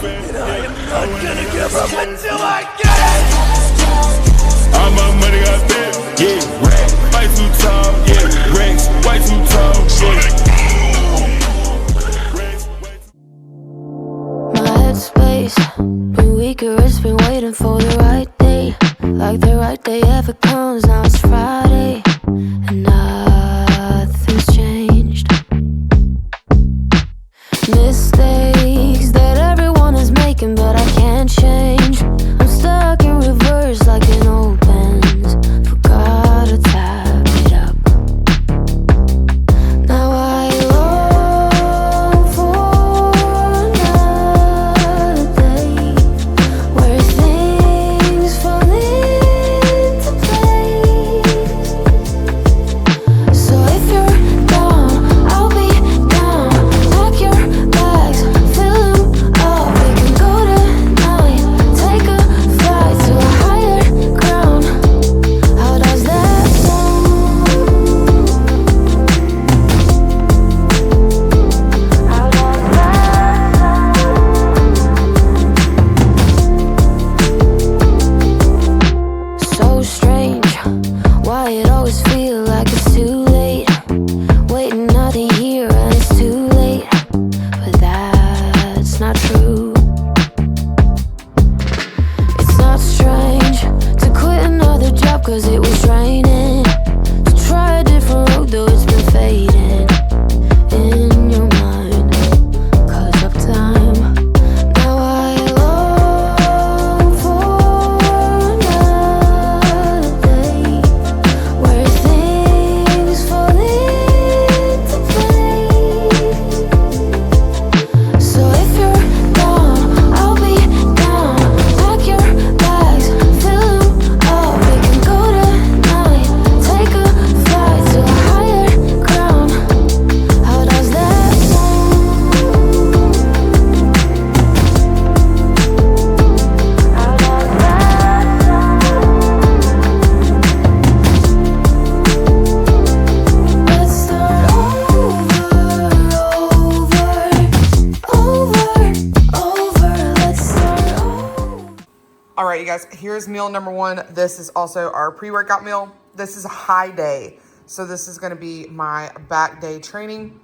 And I am not gonna give up until I get it. All my money got big, yeah, racks, way too tall, yeah, racks, way too tall, yeah. My headspace been weaker, it's been waiting for the right day. Like the right day ever comes, now it's Friday, and nothing's changed. Mistakes that everyone is making, but I can't change. I'm stuck in reverse like an old Benz. Forgot to tap it up. Now I long for another day where things fall into place. So if you're down, I'll be down. Pack your bags, fill them up. We can go tonight, take a flight to a higher ground. How does that sound? How does that sound? So strange, why it always feel like it's too late. Waiting another year and it's too late. But that's not true. It's not strange to quit another job cause it was draining. To try a different road though it's been fading in your mind cause of time. Now I long for another day where things fall into place. So if you're down, I'll be down. Pack your bags, fill them up. We can go tonight, take a flight to a higher ground. How does that sound? How does that sound? Let's start over. Let's start over. All right, you guys, here's meal number one. This is also our pre-workout meal. This is a high day. So this is gonna be my back day training.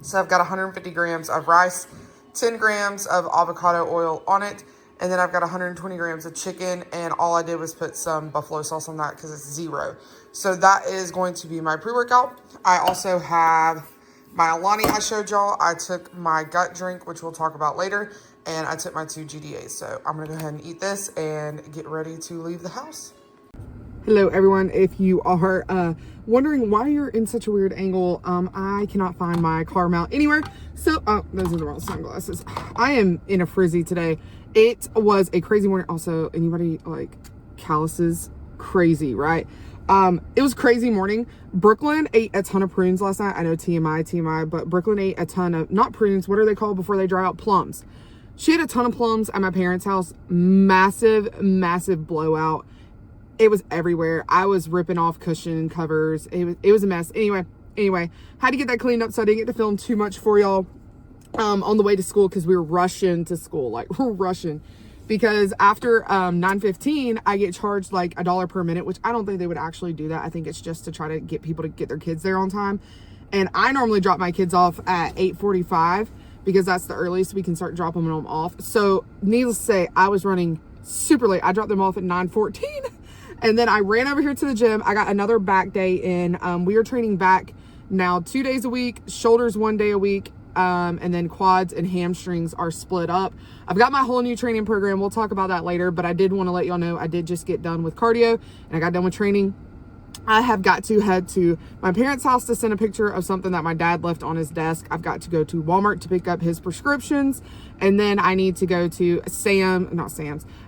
So I've got 150 grams of rice, 10 grams of avocado oil on it, and then I've got 120 grams of chicken, and all I did was put some buffalo sauce on that because it's 0. So that is going to be my pre-workout. I also have my Alani I showed y'all. I took my gut drink, which we'll talk about later, and I took my 2 GDAs. So I'm gonna go ahead and eat this and get ready to leave the house. Hello everyone. If you are wondering why you're in such a weird angle, I cannot find my car mount anywhere. So, those are the wrong sunglasses. I am in a frizzy today. It was a crazy morning. Also, anybody like calluses? Crazy, right? It was crazy morning. Brooklyn ate a ton of prunes last night. I know TMI, but Brooklyn ate a ton of, not prunes, what are they called before they dry out? Plums. She had a ton of plums at my parents' house. Massive blowout. It was everywhere. I was ripping off cushion covers. It was a mess. Anyway, had to get that cleaned up so I didn't get to film too much for y'all on the way to school because we were rushing to school. Like, we're rushing. Because after 9:15, I get charged like $1 per minute, which I don't think they would actually do that. I think it's just to try to get people to get their kids there on time. And I normally drop my kids off at 8:45 because that's the earliest we can start dropping them off. So needless to say, I was running super late. I dropped them off at 9:14. And then I ran over here to the gym. I got another back day in. We are training back now 2 days a week, shoulders 1 day a week, and then quads and hamstrings are split up. I've got my whole new training program. We'll talk about that later, but I did want to let y'all know I did just get done with cardio and I got done with training. I have got to head to my parents' house to send a picture of something that my dad left on his desk. I've got to go to Walmart to pick up his prescriptions. And then I need to go to I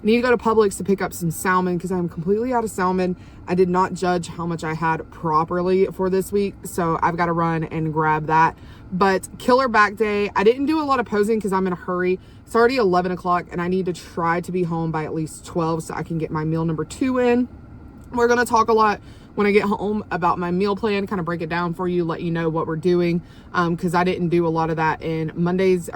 need to go to Publix to pick up some salmon because I'm completely out of salmon. I did not judge how much I had properly for this week. So I've got to run and grab that. But killer back day. I didn't do a lot of posing because I'm in a hurry. It's already 11 o'clock and I need to try to be home by at least 12 so I can get my meal number 2 in. We're going to talk a lot when I get home about my meal plan, kind of break it down for you, let you know what we're doing. Because I didn't do a lot of that in Monday's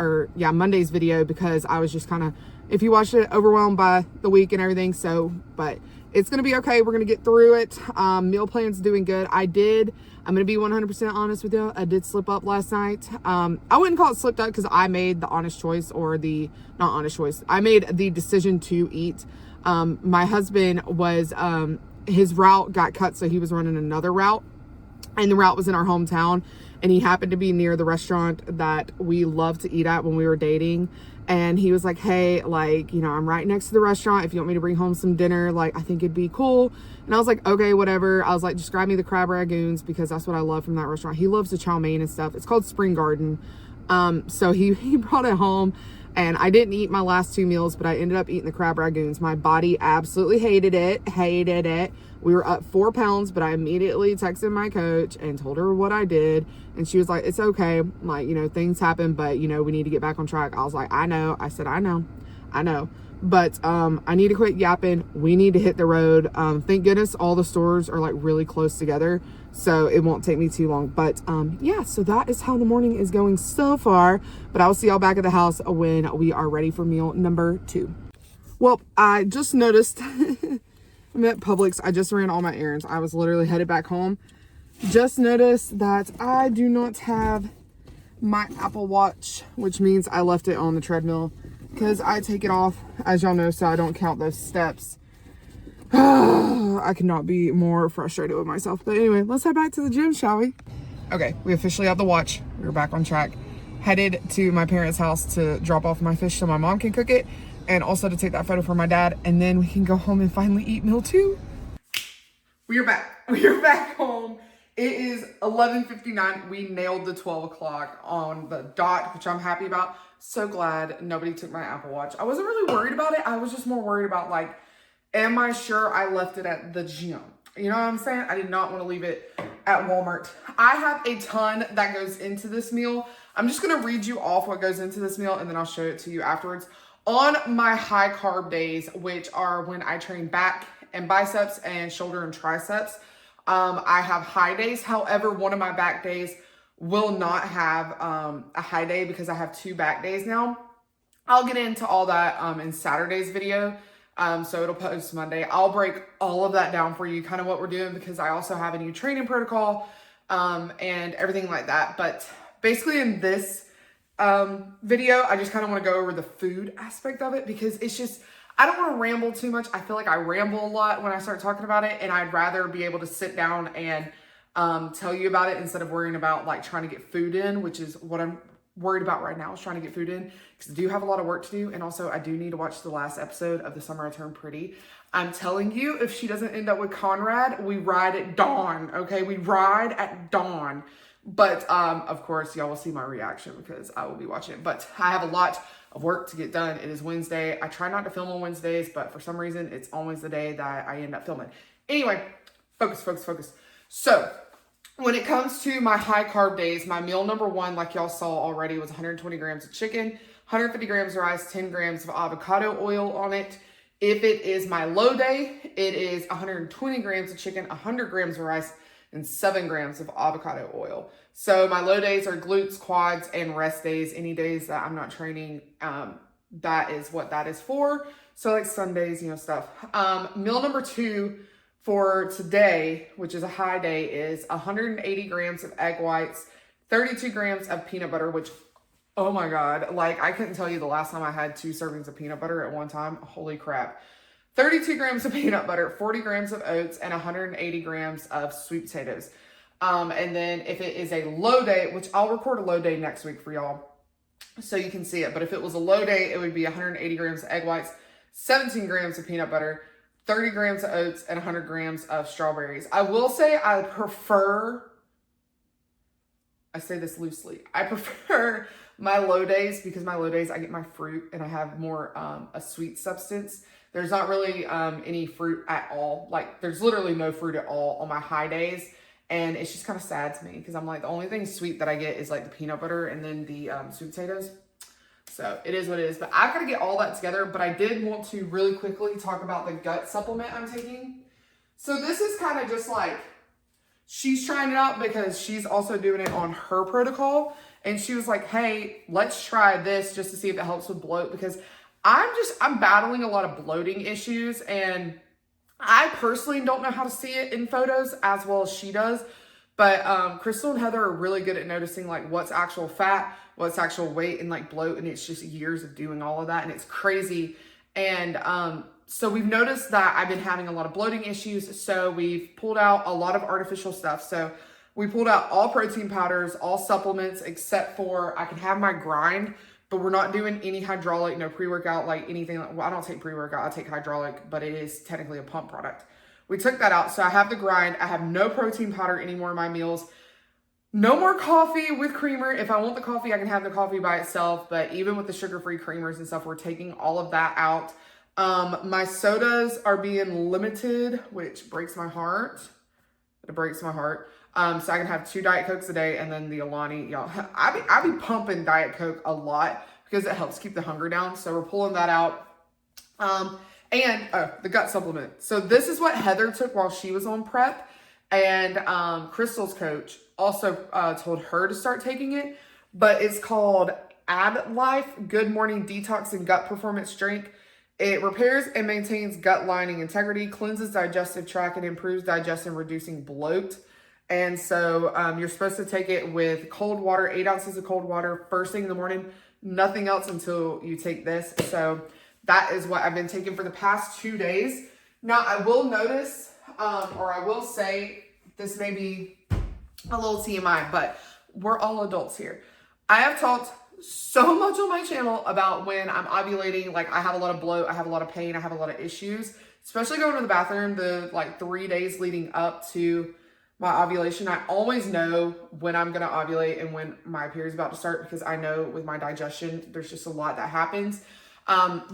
video, because I was just kind of, if you watched it, overwhelmed by the week and everything. So, but it's going to be okay. We're going to get through it. Meal plan's doing good. I'm going to be 100% honest with you. I did slip up last night. I wouldn't call it slipped up, because I made the honest choice, or not honest choice. I made the decision to eat. My husband was, his route got cut, so he was running another route, and the route was in our hometown, and he happened to be near the restaurant that we loved to eat at when we were dating. And he was like, hey, like, I'm right next to the restaurant. If you want me to bring home some dinner, like, I think it'd be cool. And I was like, okay, whatever. I was like, just grab me the crab ragoons, because that's what I love from that restaurant. He loves the chow mein and stuff. It's called Spring Garden. So he brought it home, and I didn't eat my last 2 meals, but I ended up eating the crab ragoons. My body absolutely hated it. We were up 4 pounds, but I immediately texted my coach and told her what I did. And she was like, it's okay. Like, things happen, but we need to get back on track. I was like, I know. I said, I know. But, I need to quit yapping. We need to hit the road. Thank goodness all the stores are like really close together, so it won't take me too long. But, yeah, so that is how the morning is going so far. But I will see y'all back at the house when we are ready for meal number 2. Well, I just noticed, I'm at Publix. I just ran all my errands. I was literally headed back home. Just noticed that I do not have my Apple Watch, which means I left it on the treadmill, because I take it off, as y'all know, so I don't count those steps. I cannot be more frustrated with myself. But anyway, let's head back to the gym, shall we? Okay, we officially have the watch. We're back on track. Headed to my parents' house to drop off my fish so my mom can cook it, and also to take that photo for my dad, and then we can go home and finally eat meal 2. We are back. We are back home. It is 11:59. We nailed the 12 o'clock on the dot, which I'm happy about. So glad nobody took my Apple Watch. I wasn't really worried about it. I was just more worried about, like, am I sure I left it at the gym? You know what I'm saying? I did not want to leave it at Walmart. I have a ton that goes into this meal. I'm just going to read you off what goes into this meal, and then I'll show it to you afterwards. On my high carb days, which are when I train back and biceps and shoulder and triceps, I have high days. However, one of my back days will not have a high day, because I have 2 back days now. I'll get into all that in Saturday's video. So it'll post Monday. I'll break all of that down for you, kind of what we're doing, because I also have a new training protocol and everything like that. But basically in this video, I just kind of want to go over the food aspect of it, because it's just, I don't want to ramble too much. I feel like I ramble a lot when I start talking about it, and I'd rather be able to sit down and tell you about it, instead of worrying about like trying to get food in, which is what I'm worried about right now, is trying to get food in, because I do have a lot of work to do. And also I do need to watch the last episode of The Summer I Turned Pretty. I'm telling you, if she doesn't end up with Conrad, we ride at dawn. Okay, we ride at dawn. But of course y'all will see my reaction, because I will be watching it. But I have a lot of work to get done. It is Wednesday. I try not to film on Wednesdays, but for some reason it's always the day that I end up filming. Anyway, focus. So when it comes to my high carb days, my meal number 1, like y'all saw already, was 120 grams of chicken, 150 grams of rice, 10 grams of avocado oil on it. If it is my low day, it is 120 grams of chicken, 100 grams of rice, and 7 grams of avocado oil. So my low days are glutes, quads, and rest days. Any days that I'm not training, that is what that is for. So like Sundays, stuff. Meal number 2 for today, which is a high day, is 180 grams of egg whites, 32 grams of peanut butter, which, oh my God, like I couldn't tell you the last time I had 2 servings of peanut butter at one time. Holy crap. 32 grams of peanut butter, 40 grams of oats, and 180 grams of sweet potatoes. And then if it is a low day, which I'll record a low day next week for y'all so you can see it. But if it was a low day, it would be 180 grams of egg whites, 17 grams of peanut butter, 30 grams of oats, and 100 grams of strawberries. I will say I say this loosely, I prefer my low days, because my low days I get my fruit and I have more a sweet substance. There's not really any fruit at all. Like there's literally no fruit at all on my high days. And it's just kind of sad to me, because I'm like, the only thing sweet that I get is like the peanut butter and then the sweet potatoes. So it is what it is. But I've got to get all that together. But I did want to really quickly talk about the gut supplement I'm taking. So this is kind of just like she's trying it out because she's also doing it on her protocol. And she was like, hey, let's try this just to see if it helps with bloat, because I'm battling a lot of bloating issues, and I personally don't know how to see it in photos as well as she does. But Crystal and Heather are really good at noticing like what's actual fat, what's actual weight, and like bloat. And it's just years of doing all of that, and it's crazy. And so we've noticed that I've been having a lot of bloating issues. So we've pulled out a lot of artificial stuff. So we pulled out all protein powders, all supplements, except for I can have my grind, but we're not doing any hydraulic, no pre-workout, like anything. Well, I don't take pre-workout, I take hydraulic, but it is technically a pump product. We took that out. So I have the grind. I have no protein powder anymore in my meals. No more coffee with creamer. If I want the coffee, I can have the coffee by itself. But even with the sugar-free creamers and stuff, we're taking all of that out. My sodas are being limited, which breaks my heart. It breaks my heart. So I can have 2 Diet Cokes a day, and then the Alani, y'all. I be pumping Diet Coke a lot because it helps keep the hunger down. So we're pulling that out. And the gut supplement. So this is what Heather took while she was on prep. And Crystal's coach also told her to start taking it. But it's called Ad Life Good Morning Detox and Gut Performance Drink. It repairs and maintains gut lining integrity, cleanses digestive tract, and improves digestion, reducing bloat. And so you're supposed to take it with cold water, 8 ounces of cold water first thing in the morning. Nothing else until you take this. So that is what I've been taking for the past 2 days. Now, I will notice, or I will say, this may be a little TMI, but we're all adults here. I have talked so much on my channel about when I'm ovulating, like I have a lot of bloat, I have a lot of pain, I have a lot of issues, especially going to the bathroom the like 3 days leading up to my ovulation. I always know when I'm going to ovulate and when my period's about to start, because I know with my digestion, there's just a lot that happens.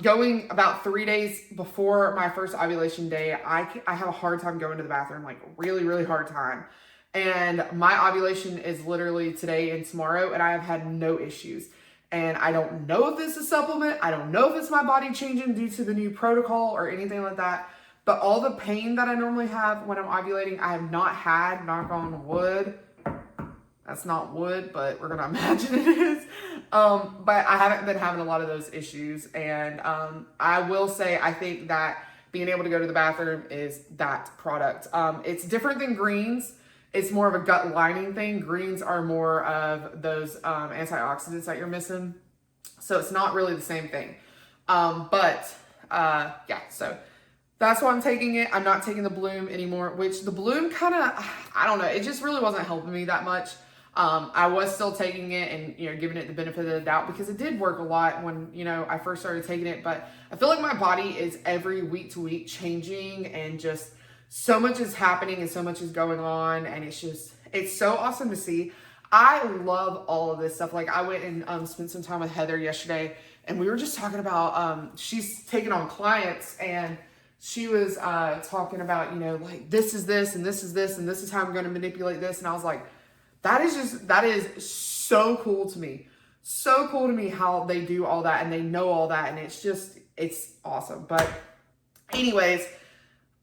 Going about 3 days before my first ovulation day, I have a hard time going to the bathroom, like really, really hard time. And my ovulation is literally today and tomorrow, and I have had no issues. And I don't know if this is a supplement. I don't know if it's my body changing due to the new protocol or anything like that. But all the pain that I normally have when I'm ovulating, I have not had, knock on wood. That's not wood, but we're going to imagine it is. But I haven't been having a lot of those issues. And I will say, I think that being able to go to the bathroom is that product. It's different than greens. It's more of a gut lining thing. Greens are more of those antioxidants that you're missing. So it's not really the same thing. Yeah, so that's why I'm taking it. I'm not taking the Bloom anymore, which the Bloom kind of, I don't know. It just really wasn't helping me that much. I was still taking it and, giving it the benefit of the doubt because it did work a lot when, I first started taking it. But I feel like my body is every week to week changing, and just so much is happening and so much is going on. And it's so awesome to see. I love all of this stuff. Like I went and spent some time with Heather yesterday, and we were just talking about, she's taking on clients, and she was talking about, like this is this and this is this and this is how I'm going to manipulate this. And I was like, that is so cool to me. So cool to me how they do all that and they know all that. And it's awesome. But anyways,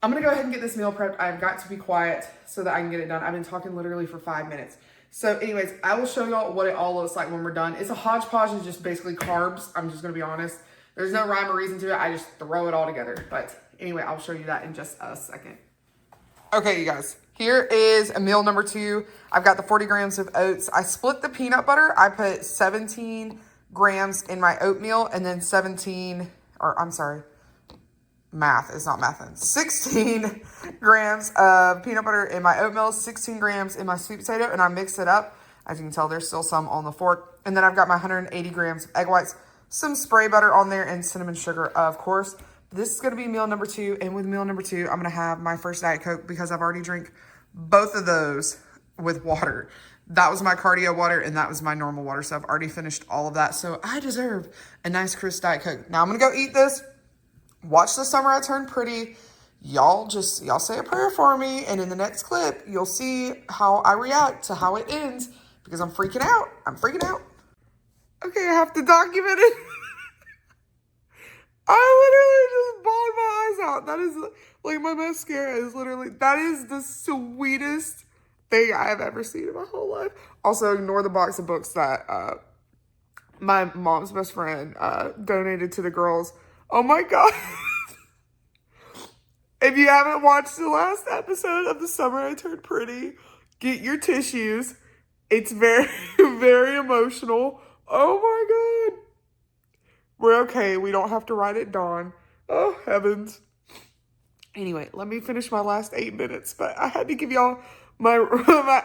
I'm going to go ahead and get this meal prepped. I've got to be quiet so that I can get it done. I've been talking literally for 5 minutes. So anyways, I will show y'all what it all looks like when we're done. It's a hodgepodge of just basically carbs. I'm just going to be honest. There's no rhyme or reason to it. I just throw it all together. But anyway, I'll show you that in just a second. Okay, you guys. Here is a meal number 2. I've got the 40 grams of oats. I split the peanut butter. I put 17 grams in my oatmeal, and then 16 grams of peanut butter in my oatmeal, 16 grams in my sweet potato, and I mix it up. As you can tell, there's still some on the fork. And then I've got my 180 grams of egg whites, some spray butter on there, and cinnamon sugar, of course. This is going to be meal number 2. And with meal number 2, I'm going to have my first Diet Coke because I've already drank both of those with water. That was my cardio water and that was my normal water. So I've already finished all of that. So I deserve a nice crisp Diet Coke. Now I'm going to go eat this. Watch the summer I turn pretty. Y'all say a prayer for me. And in the next clip, you'll see how I react to how it ends because I'm freaking out. Okay, I have to document it. I literally just bawled my eyes out. That is, like, my mascara is literally, that is the sweetest thing I have ever seen in my whole life. Also, ignore the box of books that my mom's best friend donated to the girls. Oh my God. If you haven't watched the last episode of The Summer I Turned Pretty, get your tissues. It's very, very emotional. Oh my God. We're okay. We don't have to write it down. Oh, heavens. Anyway, let me finish my last 8 minutes, but I had to give y'all my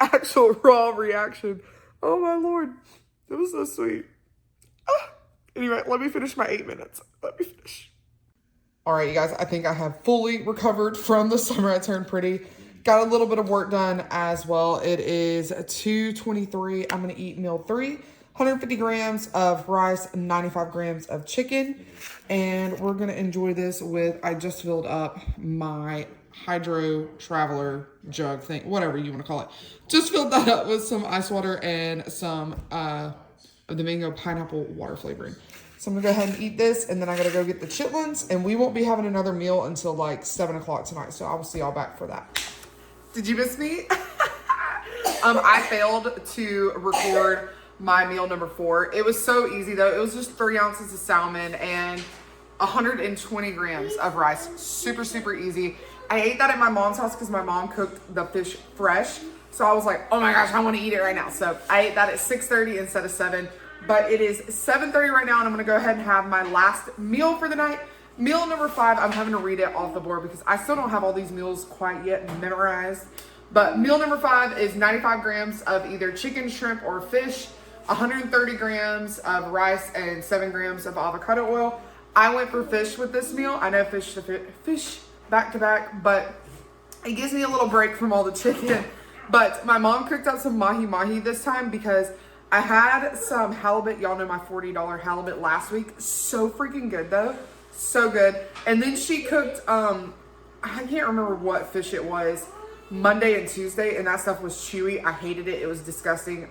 actual raw reaction. Oh my Lord. It was so sweet. Anyway, let me finish my 8 minutes. Let me finish. All right, you guys, I think I have fully recovered from The Summer I Turned Pretty. Got a little bit of work done as well. It is 2:23. I'm going to eat meal 3. 150 grams of rice, 95 grams of chicken. And we're going to enjoy this with, I just filled up my Hydro Traveler jug thing, whatever you want to call it. Just filled that up with some ice water and some of the mango pineapple water flavoring. So I'm going to go ahead and eat this, and then I got to go get the chitlins, and we won't be having another meal until like 7 o'clock tonight. So I will see y'all back for that. Did you miss me? I failed to record my meal number 4. It was so easy though. It was just 3 ounces of salmon and 120 grams of rice. Super, super easy. I ate that at my mom's house because my mom cooked the fish fresh. So I was like, oh my gosh, I want to eat it right now. So I ate that at 6:30 instead of 7. But it is 7:30 right now, and I'm going to go ahead and have my last meal for the night. Meal number 5, I'm having to read it off the board because I still don't have all these meals quite yet memorized. But meal number 5 is 95 grams of either chicken, shrimp, or fish, 130 grams of rice, and 7 grams of avocado oil. I went for fish with this meal. I know fish back to back, but it gives me a little break from all the chicken. But my mom cooked out some mahi-mahi this time because I had some halibut. Y'all know my $40 halibut last week. So freaking good though. So good. And then she cooked, I can't remember what fish it was, Monday and Tuesday, and that stuff was chewy. I hated it. It was disgusting.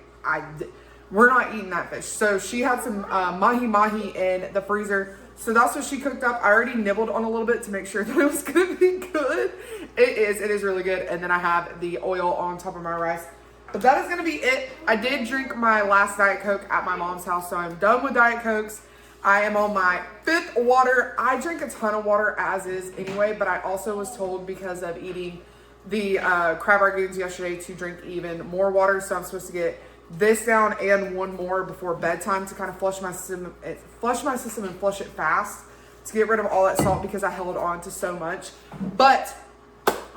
We're not eating that fish. So she had some mahi-mahi in the freezer. So that's what she cooked up. I already nibbled on a little bit to make sure that it was going to be good. It is really good. And then I have the oil on top of my rice. But that is going to be it. I did drink my last Diet Coke at my mom's house, so I'm done with Diet Cokes. I am on my 5th water. I drink a ton of water as is anyway, but I also was told because of eating the crab rangoons yesterday to drink even more water. So I'm supposed to get this down and one more before bedtime to kind of flush my system and flush it fast to get rid of all that salt because I held on to so much. But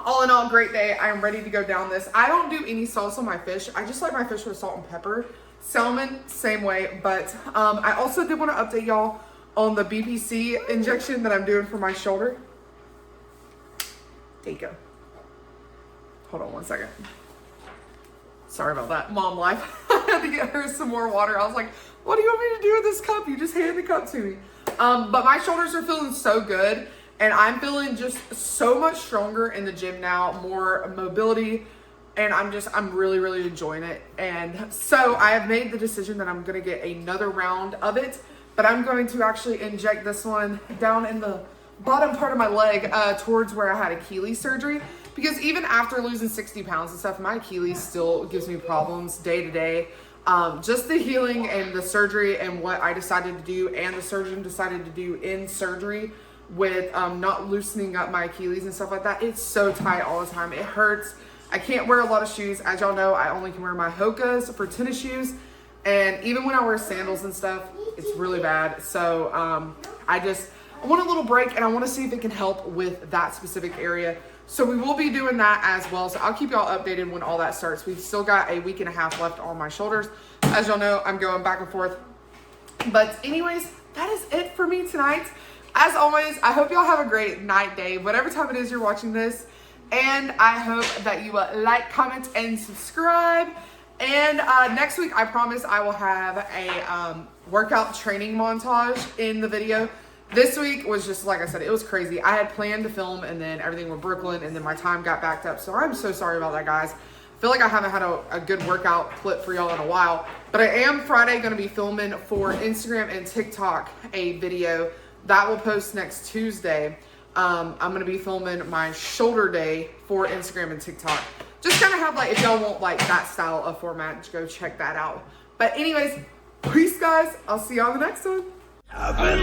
all in all, great day. I am ready to go down this. I don't do any sauce on my fish. I just like my fish with salt and pepper. Salmon, same way. But I also did want to update y'all on the BPC injection that I'm doing for my shoulder. There you go. Hold on one second. Sorry about that. Mom life. I had to get her some more water. I was like, what do you want me to do with this cup? You just hand the cup to me. But my shoulders are feeling so good. And I'm feeling just so much stronger in the gym now, more mobility, and I'm really, really enjoying it. And so I have made the decision that I'm going to get another round of it, but I'm going to actually inject this one down in the bottom part of my leg towards where I had Achilles surgery, because even after losing 60 pounds and stuff, my Achilles still gives me problems day to day. Just the healing and the surgery and what I decided to do and the surgeon decided to do in surgery with not loosening up my Achilles and stuff like that. It's so tight all the time. It hurts. I can't wear a lot of shoes. As y'all know, I only can wear my Hokas for tennis shoes. And even when I wear sandals and stuff, it's really bad. So I want a little break, and I want to see if it can help with that specific area. So we will be doing that as well. So I'll keep y'all updated when all that starts. We've still got a week and a half left on my shoulders. As y'all know, I'm going back and forth. But anyways, that is it for me tonight. As always, I hope y'all have a great night, day, whatever time it is you're watching this. And I hope that you like, comment, and subscribe. And next week, I promise I will have a workout training montage in the video. This week was just, like I said, it was crazy. I had planned to film, and then everything with Brooklyn, and then my time got backed up. So I'm so sorry about that, guys. I feel like I haven't had a good workout clip for y'all in a while. But I am Friday going to be filming for Instagram and TikTok a video that will post next Tuesday. I'm going to be filming my shoulder day for Instagram and TikTok. just kind of have like, if y'all want like that style of format, just go check that out. But anyways, peace guys. I'll see y'all on the next one. I've been